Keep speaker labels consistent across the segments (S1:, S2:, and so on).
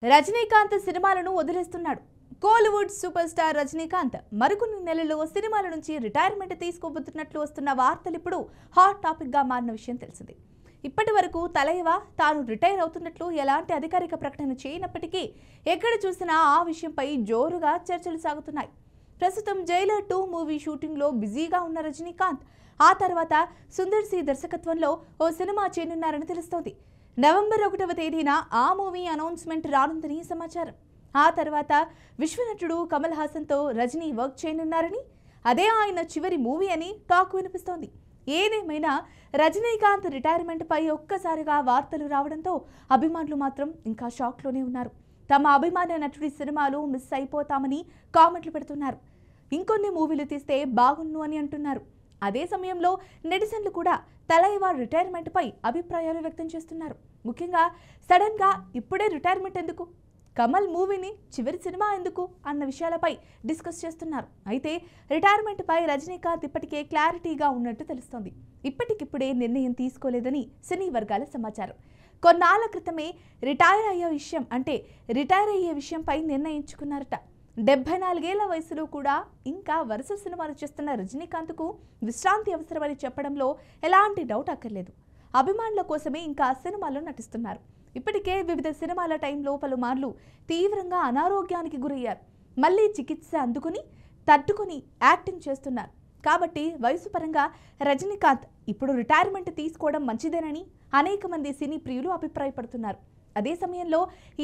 S1: రజనీకాంత్ సినిమాలను వదిలేస్తున్నాడు. Kollywood super star Rajinikanth మరికొన్ని నెలల్లో సినిమాల నుంచి రిటైర్మెంట్ తీసుకోబోతున్నట్లు వస్తున్న వార్తలు ఇప్పుడు హాట్ టాపిక్ గా మారిన విషయం తెలిసింది. ఇప్పటి వరకు తలైవా తాను రిటైర్ అవుతున్నట్లు ఎలాంటి అధికారిక ప్రకటన చేయనప్పటికీ ఎక్కడ చూసినా ఆ విషయంపై జోరుగా చర్చలు సాగుతున్నాయి. ప్రస్తుతం జైలర్ 2 మూవీ షూటింగ్ లో బిజీగా ఉన్న రజనీకాంత్ ఆ తర్వాత సుందర్ సి దర్శకత్వంలో ఓ సినిమా చేయనున్నారని తెలుస్తోంది. నవంబర్ 1వ తేదీన ఆ మూవీ అనౌన్స్మెంట్ రానుందని సమాచారం. ఆ తర్వాత విశ్వనటుడు కమల్ హాసన్తో రజనీ వర్క్ చేయనున్నారని, అదే ఆయన చివరి మూవీ అని టాక్ వినిపిస్తోంది. ఏదేమైనా రజనీకాంత్ రిటైర్మెంట్ పై ఒక్కసారిగా వార్తలు రావడంతో అభిమానులు మాత్రం ఇంకా షాక్లోనే ఉన్నారు. తమ అభిమాన నటుడి సినిమాలు మిస్ అయిపోతామని కామెంట్లు పెడుతున్నారు. ఇంకొన్ని మూవీలు తీస్తే బాగున్ను అని అంటున్నారు. అదే సమయంలో నెటిజన్లు కూడా తలైవా రిటైర్మెంట్ పై అభిప్రాయాలు వ్యక్తం చేస్తున్నారు. ముఖ్యంగా సడన్ గా ఇప్పుడే రిటైర్మెంట్ ఎందుకు, కమల్ మూవీని చివరి సినిమా ఎందుకు అన్న విషయాలపై డిస్కస్ చేస్తున్నారు. అయితే రిటైర్మెంట్ పై రజనీకాంత్ ఇప్పటికే క్లారిటీగా ఉన్నట్టు తెలుస్తోంది. ఇప్పటికిప్పుడే నిర్ణయం తీసుకోలేదని సినీ వర్గాల సమాచారం. కొన్నాళ్ల క్రితమే రిటైర్ అయ్యే విషయంపై నిర్ణయించుకున్నారట. 74 ఏళ్ల వయసులో కూడా ఇంకా వరుస సినిమాలు చేస్తున్న రజనీకాంత్కు విశ్రాంతి అవసరమని చెప్పడంలో ఎలాంటి డౌట్ అక్కర్లేదు. అభిమానుల కోసమే ఇంకా సినిమాల్లో నటిస్తున్నారు. ఇప్పటికే వివిధ సినిమాల టైంలో పలుమార్లు తీవ్రంగా అనారోగ్యానికి గురయ్యారు. మళ్ళీ చికిత్స తట్టుకుని యాక్టింగ్ చేస్తున్నారు. కాబట్టి వయసు పరంగా రజనీకాంత్ ఇప్పుడు రిటైర్మెంట్ తీసుకోవడం మంచిదేనని అనేక మంది సినీ ప్రియులు అభిప్రాయపడుతున్నారు. అదే సమయంలో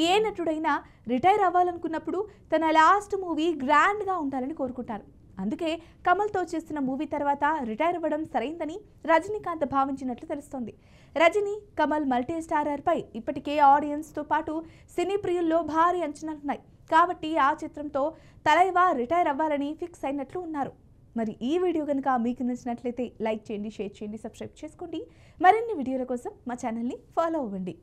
S1: ఏ నటుడైనా రిటైర్ అవ్వాలనుకున్నప్పుడు తన లాస్ట్ మూవీ గ్రాండ్గా ఉండాలని కోరుకుంటారు. అందుకే కమల్తో చేస్తున్న మూవీ తర్వాత రిటైర్ అవ్వడం సరైందని రజనీకాంత్ భావించినట్లు తెలుస్తోంది. రజనీ కమల్ మల్టీ స్టారర్ పై ఇప్పటికే ఆడియన్స్తో పాటు సినీ ప్రియుల్లో భారీ అంచనాలున్నాయి. కాబట్టి ఆ చిత్రంతో తలైవా రిటైర్ అవ్వాలని ఫిక్స్ అయినట్లు ఉన్నారు. మరి ఈ వీడియో కనుక మీకు నచ్చినట్లయితే లైక్ చేయండి, షేర్ చేయండి, సబ్స్క్రైబ్ చేసుకోండి. మరిన్ని వీడియోల కోసం మా ఛానల్ని ఫాలో అవ్వండి.